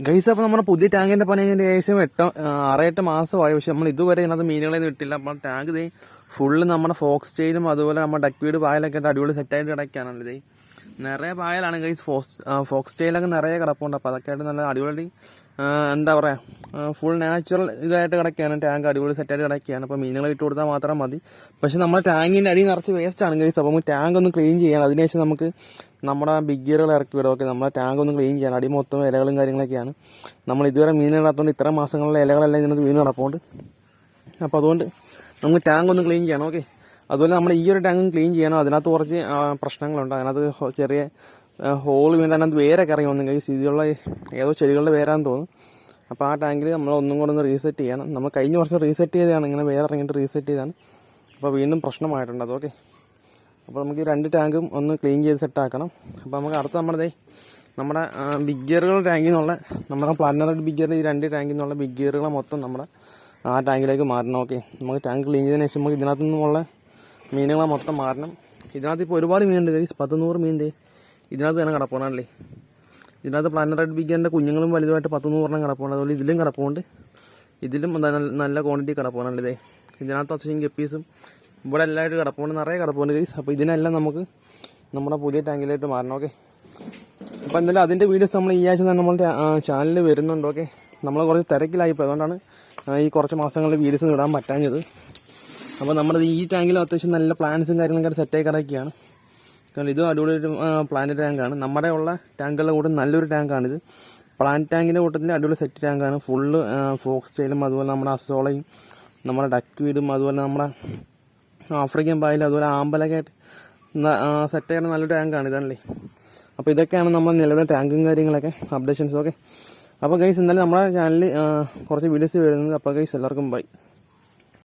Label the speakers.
Speaker 1: Guys, അപ്പോൾ നമ്മുടെ പുതിയ ടാങ്കിന്റെ പണി ഏകദേശം 6-8 മാസമായി. പക്ഷെ നമ്മൾ ഇതുവരെ ഇതിനകത്ത് മീനുകളൊന്നും ഇട്ടില്ല. അപ്പോൾ ടാങ്ക് ഇതേ ഫുള്ള് നമ്മുടെ ഫോക്സ് ടെയിലും അതുപോലെ നമ്മുടെ ഡക്വീഡ് പായലൊക്കെ ആയിട്ട് അടിപൊളി സെറ്റായിട്ട് കിടക്കുകയാണല്ലോ. ഇതേ നിറയെ പായലാണ് ഗൈസ്. ഫോക്സ് ടെയിലൊക്കെ നിറയെ കിടപ്പുണ്ട്. അപ്പോൾ അതൊക്കെ ആയിട്ട് നല്ല അടിപൊളി എന്താ പറയുക, ഫുൾ നാച്ചുറൽ ഇതായിട്ട് കിടക്കുകയാണ്. ടാങ്ക് അടിപൊളി സെറ്റായിട്ട് കിടക്കുകയാണ്. അപ്പോൾ മീനുകൾ ഇട്ട് കൊടുത്താൽ മാത്രം മതി. പക്ഷെ നമ്മുടെ ടാങ്കിൻ്റെ അടി നിറച്ച് വേസ്റ്റാണ് ഗൈസ്. അപ്പോൾ നമുക്ക് ടാങ്ക് ഒന്ന് ക്ലീൻ ചെയ്യാൻ, അതിനുശേഷം നമുക്ക് നമ്മുടെ ബിഗ് ഗിയറുകൾ ഇറക്കി വിടും. ഓക്കെ, നമ്മുടെ ടാങ്ക് ഒന്ന് ക്ലീൻ ചെയ്യാൻ. അടി മൊത്തം ഇലകളും കാര്യങ്ങളൊക്കെയാണ്. നമ്മൾ ഇതുവരെ മീൻ ഇടാത്തതുകൊണ്ട് ഇത്ര മാസങ്ങളിലെ ഇലകളെല്ലാം ഇതിനകത്ത് വീണ് കിടപ്പുണ്ട്. അപ്പോൾ അതുകൊണ്ട് നമുക്ക് ടാങ്ക് ഒന്ന് ക്ലീൻ ചെയ്യണം. ഓക്കെ, അതുപോലെ നമ്മൾ ഈ ഒരു ടാങ്കും ക്ലീൻ ചെയ്യണം. അതിനകത്ത് കുറച്ച് പ്രശ്നങ്ങളുണ്ട്. അതിനകത്ത് ചെറിയ ഹോൾ വീണ് അതിനകത്ത് വേരൊക്കെ ഇറങ്ങി വന്നു കഴിയും. ഇതിലുള്ള ഏതോ ചെടികളുടെ വേരാന്ന് തോന്നുന്നു. അപ്പോൾ ആ ടാങ്കിൽ നമ്മൾ ഒന്നും കൂടെ ഒന്ന് റീസെറ്റ് ചെയ്യണം. നമ്മൾ കഴിഞ്ഞ വർഷം റീസെറ്റ് ചെയ്തതാണ്, ഇങ്ങനെ വേറെ ഇറങ്ങിയിട്ട് റീസെറ്റ് ചെയ്താണ്. അപ്പോൾ വീണ്ടും പ്രശ്നമായിട്ടുണ്ട് അത്. ഓക്കെ, അപ്പോൾ നമുക്ക് 2 ടാങ്കും ഒന്ന് ക്ലീൻ ചെയ്ത് സെറ്റാക്കണം. അപ്പോൾ നമുക്ക് അടുത്ത നമ്മുടെ ബിഗ് ഗിയറുകൾ ടാങ്കിൽ നിന്നുള്ള നമ്മുടെ പ്ലാനറഡ് ബിഗ് ഗിയർ, ഈ 2 ടാങ്കിൽ നിന്നുള്ള ബിഗ് ഗിയറുകളെ മൊത്തം നമ്മുടെ ആ ടാങ്കിലേക്ക് മാറണം. ഓക്കെ, നമുക്ക് ടാങ്ക് ക്ലീൻ ചെയ്തതിന് ശേഷം നമുക്ക് ഇതിനകത്തു നിന്നുള്ള മീനുകളെ മൊത്തം മാറണം. ഇതിനകത്ത് ഇപ്പോൾ ഒരുപാട് മീനുണ്ട് ഗൈസ്, 100 മീനിൻ്റെ ഇതിനകത്ത് തന്നെ കിടപ്പുണ്ടല്ലേ. ഇതിനകത്ത് പ്ലാനറഡ് ബിഗ് ഗിയറിൻ്റെ കുഞ്ഞുങ്ങളും വലുതുമായിട്ട് 100 കിടപ്പുണ്ട്. അതുപോലെ ഇതിലും കിടപ്പുണ്ട്. ഇതിലും നല്ല ക്വാണ്ടിറ്റി കിടപ്പുണ്ടല്ലേ. ഇതേ ഇതിനകത്ത് അത്യാവശ്യം ഗപ്പീസും ഇവിടെ എല്ലായിട്ട് കിടപ്പുണ്ട്, നിറയെ കിടപ്പുണ്ട് ഗൈസ്. അപ്പോൾ ഇതിനെല്ലാം നമുക്ക് നമ്മുടെ പുതിയ ടാങ്കിലായിട്ട് മാറണം. ഓക്കെ, അപ്പോൾ എന്തായാലും അതിൻ്റെ വീഡിയോസ് നമ്മൾ ഈ ആഴ്ച തന്നെ നമ്മളുടെ ചാനലിൽ വരുന്നുണ്ട്. ഓക്കെ, നമ്മൾ കുറച്ച് തിരക്കിലായിപ്പോൾ, അതുകൊണ്ടാണ് ഈ കുറച്ച് മാസങ്ങളിൽ വീഡിയോസ് ഇടാൻ പറ്റാഞ്ഞത്. അപ്പോൾ നമ്മുടെ ഈ ടാങ്കിലും അത്യാവശ്യം നല്ല പ്ലാൻസും കാര്യങ്ങളൊക്കെ സെറ്റായി കിടക്കുകയാണ്. കാരണം ഇതും അടിപൊളി ഒരു പ്ലാന്റ് ടാങ്കാണ്. നമ്മുടെ ഉള്ള ടാങ്കുകളുടെ കൂടെ നല്ലൊരു ടാങ്കാണിത്. പ്ലാന്റ് ടാങ്കിൻ്റെ കൂട്ടത്തിൽ അടിപൊളി സെറ്റ് ടാങ്കാണ്. ഫുള്ള് ഫോക്സ് ടെയിലും അതുപോലെ നമ്മുടെ അസോളയും നമ്മുടെ ഡക്വീഡും അതുപോലെ നമ്മുടെ ആഫ്രിക്കൻ പായലും അതുപോലെ ആമ്പലൊക്കെ ആയിട്ട് സെറ്റ് ചെയ്യുന്ന നല്ലൊരു ടാങ്കാണ് ഇതാണല്ലേ. അപ്പോൾ ഇതൊക്കെയാണ് നമ്മൾ നിലവിലെ ടാങ്കും കാര്യങ്ങളൊക്കെ അപ്ഡേഷൻസ്. ഓക്കെ, അപ്പോൾ ഗൈസ് എന്തായാലും നമ്മുടെ ചാനലിൽ കുറച്ച് വീഡിയോസ് വരുന്നത്. അപ്പോൾ ഗൈസ് എല്ലാവർക്കും ബൈ.